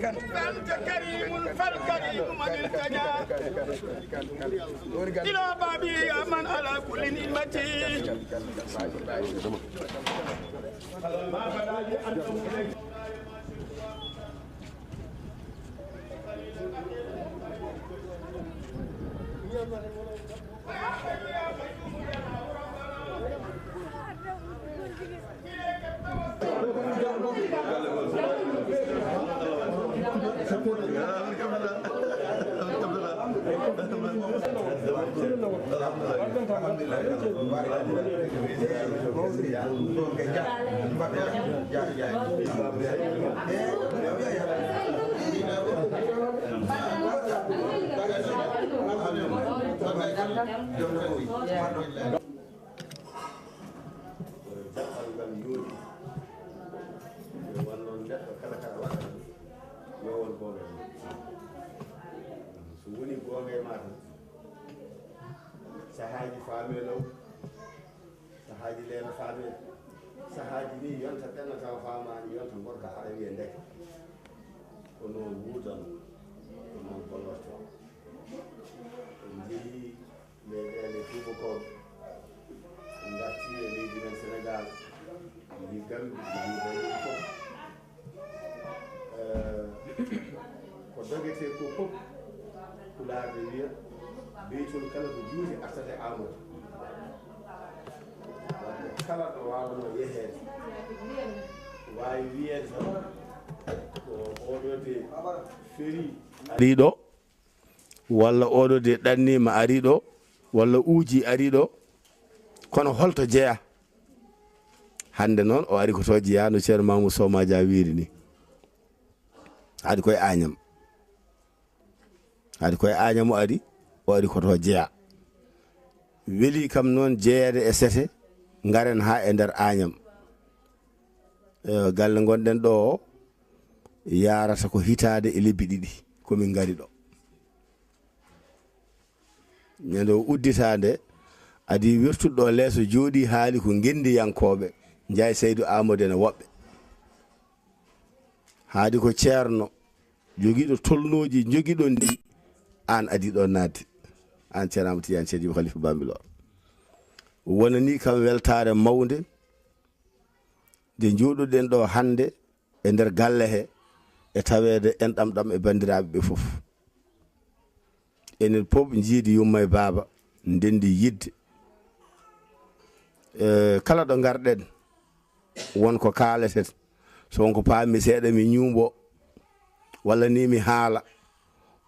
أنت كريم فالكريم من التجا إلى بابي يا من على كل نعمتي sahaji famelo sahaji lena famel sahaji ni yonta tenna taw famani yonta gorka haɗa wiye ndeke ko noon wuudan ko noon bolloto en jeeyi meɗene tubakoɓe en darti e leydi men sénégal yi gambi yi bayi fof ko dogete ko fof pulaɓe wiya beytol kala ko juuti artate Amadou wadde kala ɗo wawno yehede wawi wiyede tan ko oɗo de feri ariɗo walla oɗo de ɗannima ariɗo walla uuji ariɗo kono holto jeeya hande noon o ari ko to jeeya no ceerno Mamoudou Sow Madia wiiri ni haade koye Agnam haade koye Agnam o ari koto jeeya weli kam noon jeeyede e sete garen ha e nder Agnam galle gonɗen ɗo o yarata ko hitade e lebbi ɗiɗi komin gari ɗo ñande o udditade adi wirtuɗo leeso jooɗi haali ko gendiyankoɓe Ndiaye Seydou Amadou ene woɓɓe haadi ko ceerno joguiɗo tolnoji joguiɗon ndi an adi ɗo nadde an ceerno Amadou Tidiane Chérif Khalifa Bambilor wonani kam weltare mawde nde jooɗuɗen ɗo hande e nder galle he e tawede en ɗamɗam e bandiraɓe ɓe foof enen poof jiidi yumma e baaba ndendi yidde kala ɗo garɗen wonko kaaleten so wonko paami seeɗa mi ñuumbo walla ni mi haala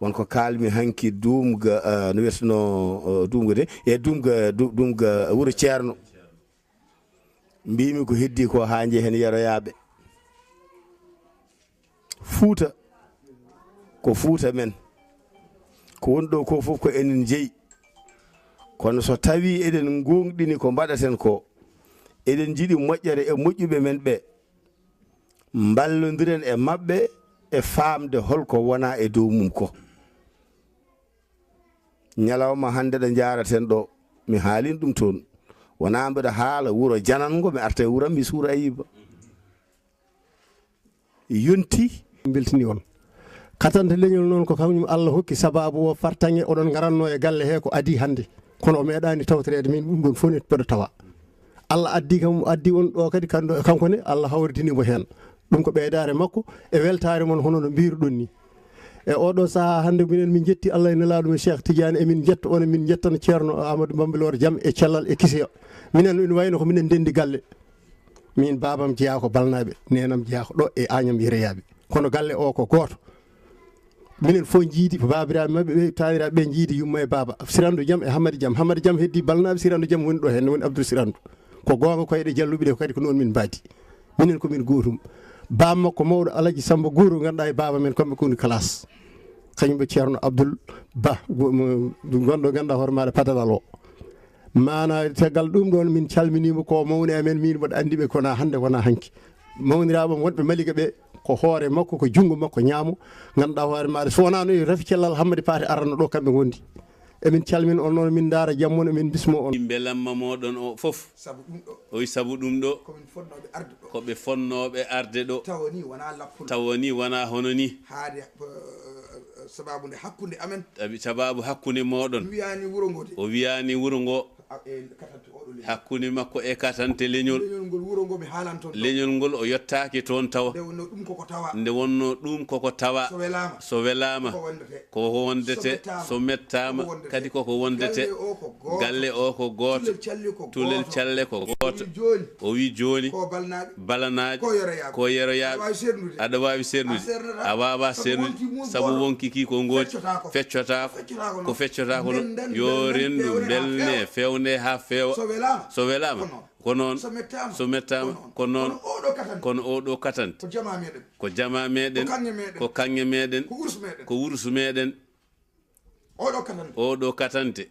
wonko kalmi hanki dumga no wiyeteno dumga de e dumga wuro ceerno mbimi ko heddi ko haaje hen yeroyaɓe Fuuta ko Fuuta men ko wonɗo ko fof ko enen jeeyi kono so tawi eɗen gonɗini ko mbaɗaten ko eɗen jiiɗi moƴƴere e moƴƴuɓe men ɓe ballodiren e mabɓe e famde holko wona e dow mum ko ñalawma hande ɗo jaraten ɗo mi haalin ɗum toon wona mbeɗa haala wuro janango mi arta e wuram mi suura ayiba yonti beltini on katante leñol noon ko kañum Allah hokki sababu o fartange oɗon garanno e galle he ko adi hande kono o meeɗani tawtorede min ɗum ɗon fof ne poɗo tawa Allah addi kam addi on ɗo kadi kanko ne Allah hawridinimo hen ɗum ko ɓeydare makko e weltare mon hono no mbiruɗon ni e oɗo saaha hande minen min jetti Allah e nelaɗum Cheikh Tidiane emin jetta on min jettano ceerno Amadou Bambilor jaam e cellal e kiseyo minen ina wayno ko minen dendi galle min babam jeeya ko balnaɓe nenam jeeya ko ɗo e Agnam Yeroyabe kono galle o ko goto minen fof jiidi babiraɓe mabɓe ɓe tawiraɓe ɓe jiidi yumma e baba Sirandu Diam e Hamady Diam heddi balnaɓe Sirandu Diam woni ɗo hen woni Abdou Sirandu ko gonga koyɗe jalluɓe ɗe kadi ko noon min mbadi minen komin gotum bam makko mawɗo Alaji Samba Guro ganduɗa e baba men kamɓe koni classe kañumɓe ceerno Abdoul Ba gonɗo ganduɗa hoore maɗa padalal o mana tegal ɗum ɗon min calminima ko mawni amen min mbaɗa andiɓe kona hande wona hanki mawniraɓe wonɓe Malika ɓe ko hoore makko ko jungo makko ñaamo ganduɗa hoore maɗa so wona no rafi cellal Hammadi Paté arano ɗo kamɓe gondi emin calmin on noon min daara jammon emin bismo on belamma moɗon o fof sabu ɗum ɗo oy sabu ɗum ɗo komin fonnoɓe arde ɗo koɓe fonnoɓe arde ɗo tawoni wona lappulo tawoni wona hono ni haade sababu nde hakkude amen tabi sababu hakkunde moɗon wiyani wuro ngo de o wiyani wuro ngo katante oɗo leñol hakkunde makko e katante leñol ngol wuro ngo mi haalan toon leñol ngol o yettaki toon tawa nde wonno ɗum koko tawa nde wonno ɗum koko tawa so welama koko wondete so mettama kadi koko wondete galle o ko goto tulel calle ko goto o wi joni balanaji ko yeroyaɓe aɗa wawi sernude a wawa sernude saabu wonki ki ko godi feccotako ko feccotako no yo rendu belne fewne ha fewa so welama ko noon so mettama ko noon kono oɗo katante ko jama meɗen ko kanŋe meɗen ko wursu meɗen oɗo katante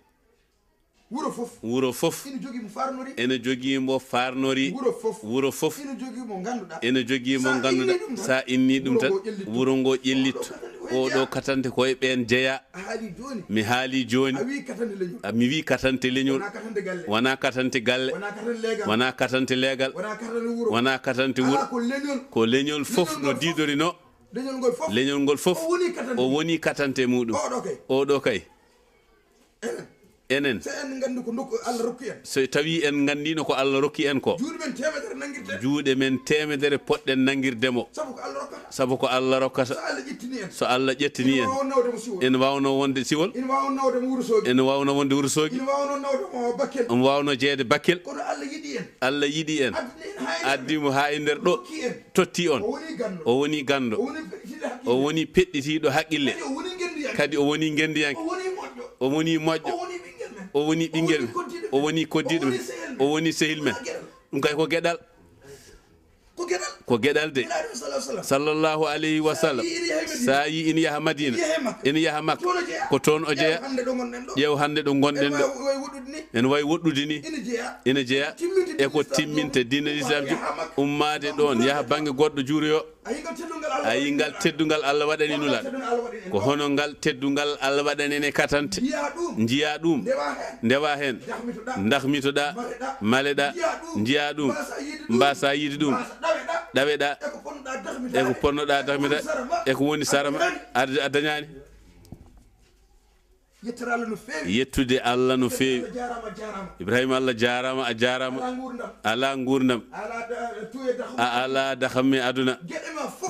wuro fof ene joguimo farnori wuro fof ene joguimo ganduɗa sa inni ɗum tan wuro ngo ƴellitto oɗo katante koye ɓen jeeya mi haali joni mi wi katante leñol wona katante galle wona katante leegal wona katante wuro ko leñol fof no didori no leñol ngol fof o woni katante muɗum oɗo kay enen so tawi en gandino ko Allah rokki en ko juuɗe men temedere poɗɗen nangirdemo sabu ko Allah rokkata so Allah ƴettini en en wawno wonde siwol en wawno wonde Wourossogui en wawno jeede Bakel Allah yiɗi en addimo ha e nder ɗo totti on o woni gando o woni peɗɗitiɗo haqqille kadi o woni gendiyanke o woni moƴƴo o woni ɓinguel o woni koddiɗo o woni sehil men ɗum kay ko gueɗal ko gueɗal de sallallahu alayhi wa sallam sa yi ina yaha Madina ina yaha Makka ko toon o jeeya ƴeew hande ɗo gonɗen ɗo ene wawi woɗɗude ni ina jeeya e ko timminte dina l'islam ji ummade ɗon yaha banggue goɗɗo juuroyo ayi ngal teddugal Allah waɗani nula ko hono ngal teddugal Allah waɗani ene katante jiya ɗum ndewa hen dahmitoɗa maleɗa jiya ɗum mbasa yiide ɗum ɗaweɗa e ko ponnoɗa dahmita e ko woni sarama a dañani yettude Allah no feewi Ibrahima Allah jarama a jarama ala gurdam a ala dahamme aduna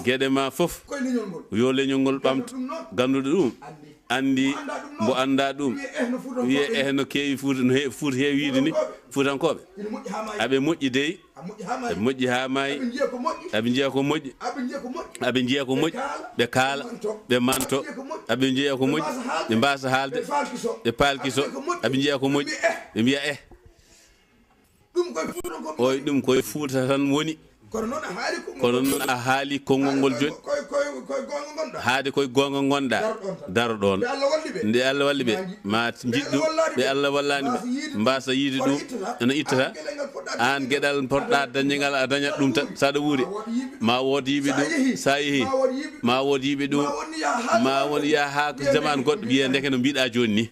gueɗe ma foof yo leñol ngol ɓamto ganduɗo ɗum andi mbo anda ɗum wiye no keewi Fuuta heewi wiide ni Fuutankoɓe aɓe moƴƴi dey ɓe moƴƴi ha maayi aɓe jiiya ko moƴƴi aɓe jiiya ko moƴƴi ɓe kaala ɓe manto aɓe jiiya ko moƴƴi ɓe mbasa haalde ɓe palkiso aɓe jiiya ko moƴƴi ɓe mbiya oy ɗum koye Fuuta tan woni kono noon a haali konngol ngol joni haade koye gonga gonɗa daro ɗon nde Allah walli ɓe ma jiɗɗum ɓe Allah wallani ɓe mbasa yiide ɗum ene ittata an gueɗal poɗɗa dañegal a dañat ɗum tan saɗa wuuri ma wood yiiɓe ɗum sa yeehi ma wood yiiɓe ɗum ma won yaa ha ko zaman goɗɗo wiya ndeke no mbiɗa joni ni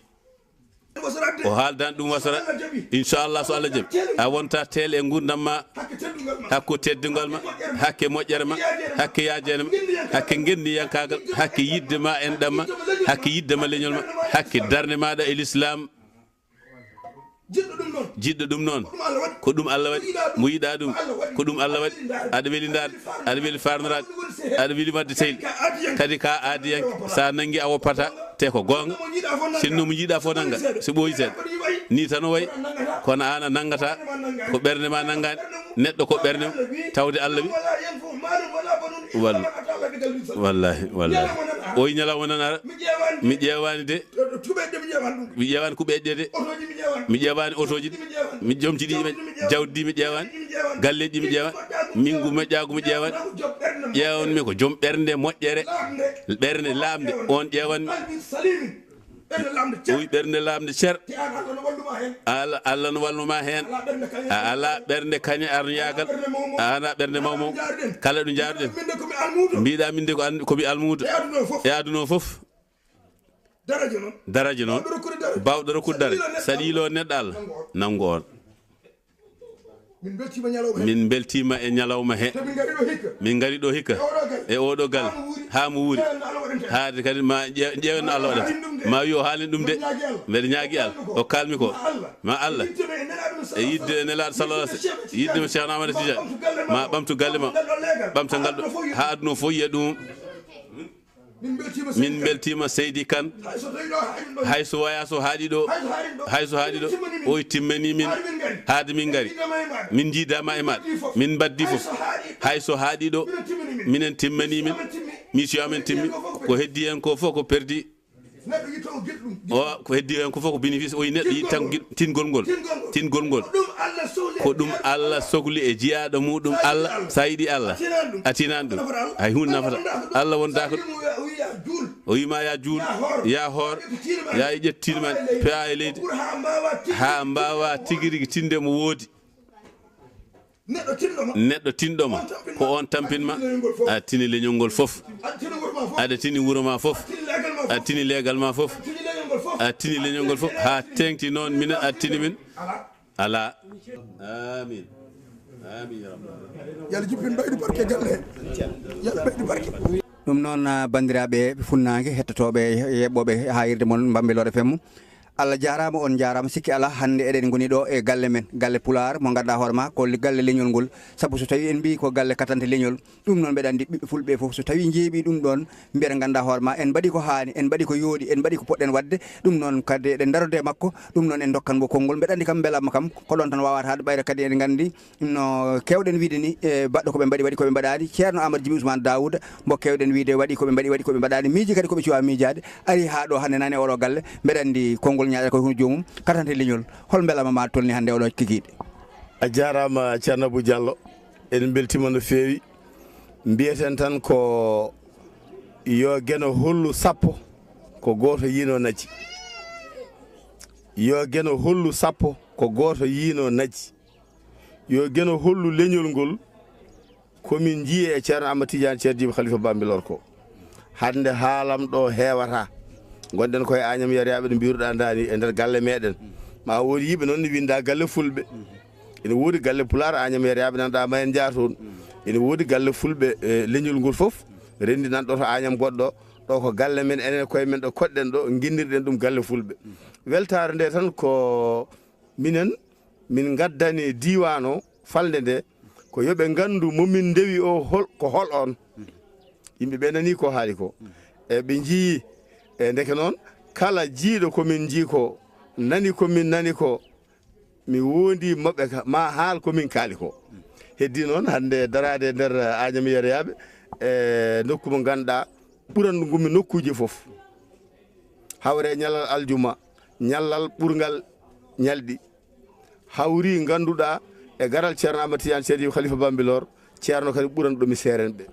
o haaldan ɗum wasara inchallah so Allah jaaɓi a wonta tel e gurdam ma hakko teddugal ma hakke moƴƴere ma hakke yaajene ma hakke gendiyankagal hakke yidde ma enɗam ma hakke yiddema leñol ma hakke darde maɗa e l'islam jiɗɗo ɗum noon ko ɗum Allah waɗi mo yiɗa ɗum ko ɗum Allah waɗi aɗa weeli dade aɗa weeli farnorade aɗa weeli wadde sehil kadi ka aadiyanke sa nangui a woppata te ko gonga sinno mo jiiɗa fof nanga so ɓooyi seeɗa ni tan o wayi kono an a nangata ko ɓerde ma nangani neɗɗo ko ɓerde mum tawde Allah wi wallahi o yi ñalawma nan ara mi ƴewani de mi ƴewani kuɓeɗe de mi ƴewani otoji ɗi mi jomti ɗi jawdi mi ƴewani galleji mi ƴewani mingu moƴƴagu mi ƴewani ƴewanmi ko joom ɓernde moƴƴere ɓernde lamde on ƴewanmi o wi ɓernde lamde ceer Allah no walluma hen a ala ɓernde kañe arno yagal a ana ɓernde mawmaw kala ɗo jaaruɗen mbiɗa min de komi almudo e aduna foof daraja noon bawɗo rokkudare saɗilo neɗɗo Allah nangu on min beltima e ñalawma he min ngari ɗo hikka e oɗo gal ha mo wuuri haade kadi ma ƴeewen Allah waɗata ma wiyo haalen ɗum de mbeɗa ñaagui Allah o kalmi ko ma Allah e yidde nelaɗo sallallahu alaihi wasallam yidde mo Cheikh Amadou Tidiane ma ɓamtu galle ma ɓamta ngal ɗo ha aduna fof yiya ɗum min beltima Seydi Kane hayso waya so haaɗi ɗo o timmani min haade min ngari min jiidama e maɗa min baddi fof hayso haaɗi ɗo minen timmani min mission amen timmi ko heddi en ko fof ko perdi o ko heddi en ko fof ko bénéfice o neɗɗo yiɗi tan tingol ngol ko ɗum Allah sogli e jiyaɗo muɗum Allah sa yiɗi Allah atinani ɗum hay hunde nafata Allah wondaka o wima ya juul ya hoor ya ƴettinma pa e leydi ha mbawa tigui rigui tinde mo woodi neɗɗo tinɗoma ko on tampinma a tini leñol ngol fof aɗa tini wuuro ma fof a tini legal ma fof a tini leñol ngol fof ha tengti noon minen a tini min ala amin amin ya rabbal yalla jippin baydu barke galle yalla baydu barke ɗum noon bandiraɓe funnague hettotoɓe yeɓɓoɓe hayirde moon Bambilor FM Allah jarama on jarama sikki ala hande eɗen goni ɗo e galle men galle Pular mo ganduɗa hoorema ko galle leñol ngol saabu so tawi en mbi ko galle katante leñol ɗum noon mbeɗa andi ɓiɓɓe fulɓe foof so tawi jeeɓi ɗum ɗon mbiyata ganduɗa hoorema en mbaɗi ko haani en mbaɗi ko yooɗi en mbaɗi ko poɗɗen wadde ɗum noon kadi eɗen darode makko ɗum noon en dokkanmo konngol mbeɗa andi kam beelama kam ko ɗon tan wawata haade ɓayra kadi en gandi no kewɗen wiide ni e baɗɗo koɓe mbaɗi waɗi koɓe mbaɗani Thierno Amadou Djimi Ousmane Daouda mo kewɗen wiide waɗi koɓe mbaɗi waɗi koɓe mbaɗani miiji kadi koɓe cuwa miijade ari ha ɗo hande nane oɗo galle mbeɗa andi konngol ñaaƴa ko hono jomum katante leñol hol beelama ma tolni hande oɗo kikiɗe a jarama Thierno Abou Diallo en beltima no feewi mbiyeten tan ko yo gueno hollu sappo ko goto yino najji yo gueno hollu sappo ko goto yino najji yo gueno hollu leñol ngol komin jii e Thierno Amadou Tidiane Ceerno Djiby Khalifa Bambilor ko hande haalam ɗo hewata gonɗen koye Agnam Yeroyabe ɗo mbiruɗa dani e nder galle meɗen ma woodi yiɓe noon ne winda galle fulɓe ene woodi galle Pular Agnam Yeroyabe nanɗa ma en jaaton ene woodi galle fulɓe leñol ngol foof rendi nanɗo to Agnam goɗɗo ɗo ko galle men enen koye men ɗo koɗɗen ɗo guindirɗen ɗum galle fulɓe weltare nde tan ko minen min gaddani diwan o falde nde ko yoɓe gandu momin ndewi o ko hol on yimɓeɓe nani ko haali ko e ɓe jii e ndeke noon kala jiiɗo komin jii ko nani komin nani ko mi wondi mabɓe ma haal komin kaali ko heddi noon hande darade nder Agnam Yeroyabe e nokku mo ganduɗa ɓuranɗo gummi nokkuji foof hawre ñalal aljuma ñallal ɓurgal ñalɗi hawri ganduɗa e garal Thierno Amadou Tidiane Ceerno Djiby Khalifa Bambilor Thierno kadi ɓuranɗomi seerenɓe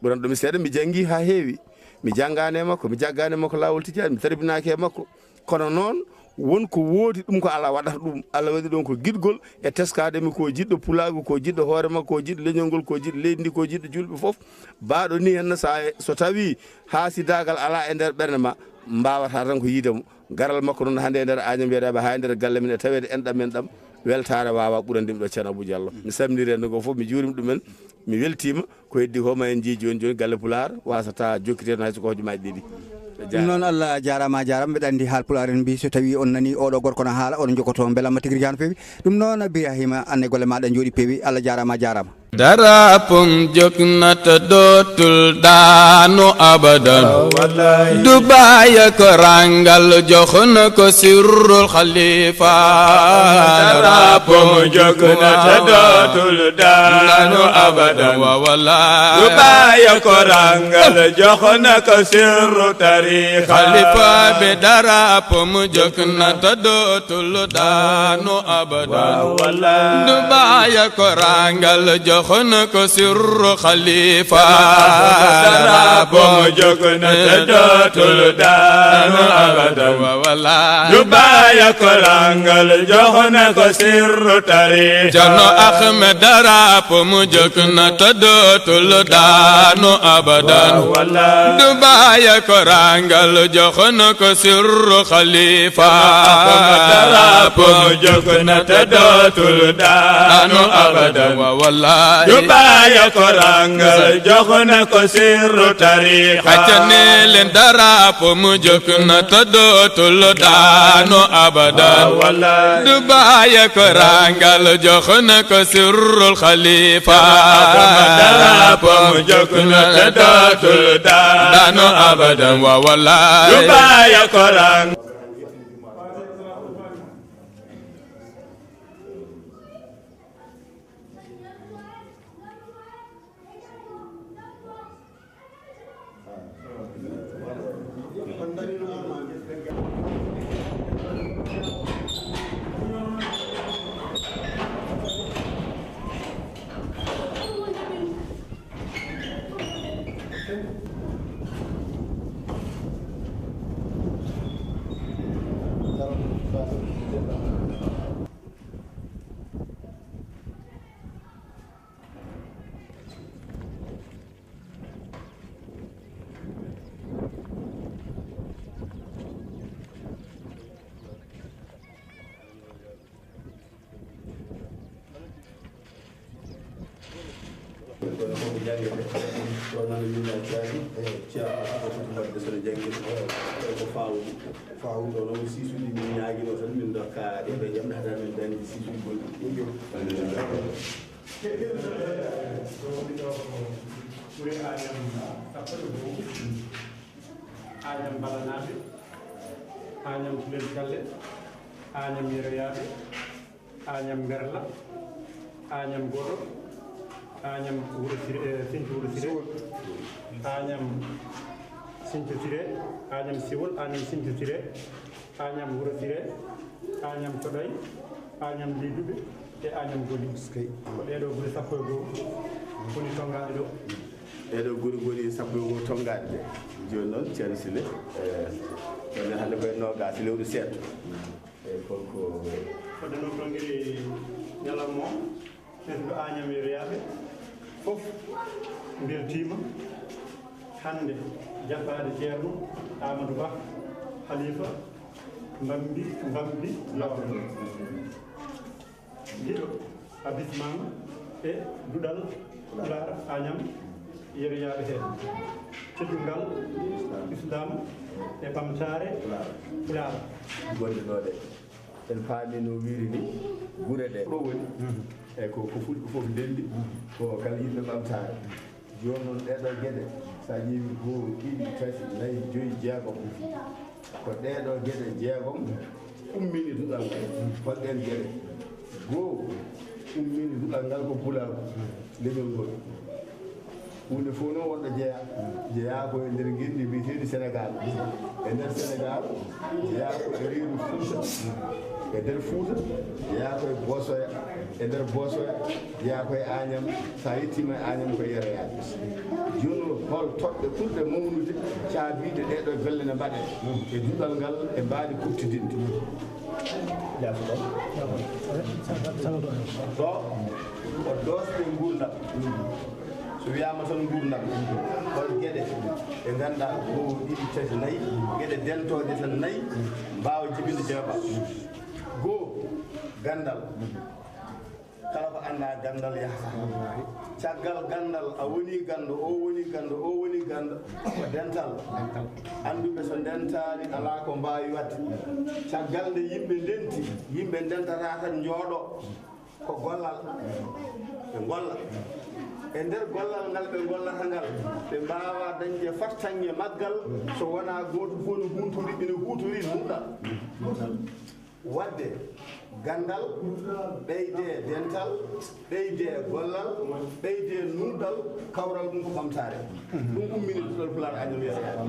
ɓuranɗomi seeɗa mi jangi ha heewi mi janggane makko mi jaggane makko lawol Tidiane mi tarbinaki e makko kono noon wonko woodi ɗum ko Allah waɗata ɗum Allah waɗi ɗon ko guiɗgol e teskademi ko jiɗɗo pulagu ko jiɗɗo hoore makko ko jiɗɗo leñol ngol ko jiɗɗo leydi ndi ko jiɗɗo julɓe foof mbaɗo ni henna so tawi haasidagal ala e nder ɓerde ma mbawata tan ko yiidemo garal makko noon hande e nder Agnam Yeroyabe ha e nder galle men e tawede enɗam men ɗam weltare wawa ɓurandimi ɗo Thierno Abou Diallo mi samniri hende go foof mi juurima ɗumen mi weltima ko heddi ko ma en jii joni joni galle Pular wasata jokkiteno hayso ko hojomaji ɗiɗi ɗum noon Allah jarama mbeɗa andi haal Pular en mbi so tawi on nani oɗo gorko no haala oɗo jogoto beelamma tigui rigui no feewi ɗum noon Birahima anne golle maɗa jooɗi peewi Allah jarama darapum joknata dootul daanu abadan dubaya ko rangal joxna ko sirrul khalifa darapum joknata dootul daanu abadan dubaya ko rangal joxna ko sirru tariqa khalifa be darapum joknata dootul daanu abadan dubaya ko rangal joxna ko sirru khalifa darapum jokna tadatul danu abadan wala dubaya korangal joxna ko sirru tari Thierno Ahmed Darap mu jokna tadatul danu abadan wala dubaya korangal joxna ko sirru khalifa Darap mu jokna tadatul danu abadan wala dubaya korangal joxna ko sirru tari xacane len Darap mu jokna tadatul danu abadan wala dubaya korangal joxna ko sirru khalifa Darap mu jokna tadatul danu abadan wala dubaya korangal Agnam balanaɓe Agnam tulel galle Agnam Yeroyabe Agnam Berla Agnam Goɗo Agnam Sinthiou Wuro Siré Agnam Sinthiou Siré Agnam Siwol Agnam Sinthiou Siré Agnam Wuro Siré Agnam Toɗoy Agnam Liduɓe e Agnam Goli ɗeɗo guri sappo e goho woni tongaɗe ɗo ɗeɗo guri goni sappo e goho tongaɗe ɗe joni noon ceerno Sile ɗone hannde koye nogas lewru seeɗa e konko fodde noon tongiri ñalammo ɓesɗo Agnam Yeroyabe fof beltima hande jabbade Thierno Amadou Ba Khalifa mbambi lawol ɗiɗo abismama e duɗal pular Agnam Yeroyabe he ceddugal islam e ɓamtare pular gonɗe ɗo ɗe en paami no wiiri ni gure ɗe ɗo woni e ko fulɓe fof ndendi ko kala yimɓe ɓamtare joni noon ɗeɗo gueɗe sa ƴeewi goho ɗiɗi tati nayyi joyyi jeegom ko ɗeɗo gueɗe jeegom ummini duɗal ngal holɗen gueɗe goho ummini duɗal ngal ko pulaku leñol ngol hunde fof noon wonɗo jeeya ko e nder guirɗi mbiyeteɗi Sénégal e nder Sénégal jeeya ko e reedu Fouta e nder Fouta jeeya koye Bosoya e nder Bosoya jeeya koye Agnam sa yettima e Agnam koye Yeroyabe joni hol toɗɗe ɓurɗe mawnude caabiɗe ɗeɗo golle ne mbaɗe e duɗal ngal e mbaɗi kuttidinde ɗo ko dosɗe gurdam so wiyama tan gurdam hol gueɗe ɗe ganduɗa goho ɗiɗi tati nayyi gueɗe dentoɗe tan nayyi mbawa jibinde jeeɓa goho gandal kala ko anda gandal yahata caggal gandal a woni gando o woni gando o woni gando ko dental anduɓe so dentani ala ko mbawi wadde caggal nde yimɓe denti yimɓe dentata tan jooɗo ko gollal ɓe golla e nder gollal ngal ɓe gollata ngal ɓe mbawa dañde fattange maggal so wona goto fof no huntori ɓene hutori nuɗal wadde gandal ɓeyde dental ɓeyde gollal ɓeyde nuɗal kawral ɗum ko ɓamtare ɗum ummini ɗuɗal pular Agnam Yeroyabe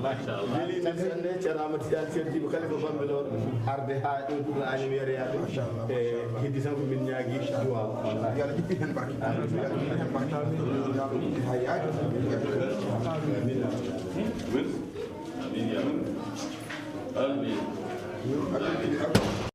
weeli men ande ceerno Amadou Tidiane cerdimo kalifa bambilor arde ha ɗo ɗuɗal Agnam Yeroyabe e heddi tan ko min ñaagui duwaw yalla ƴippi hen barke yalla ƴippi hen barke ha yaade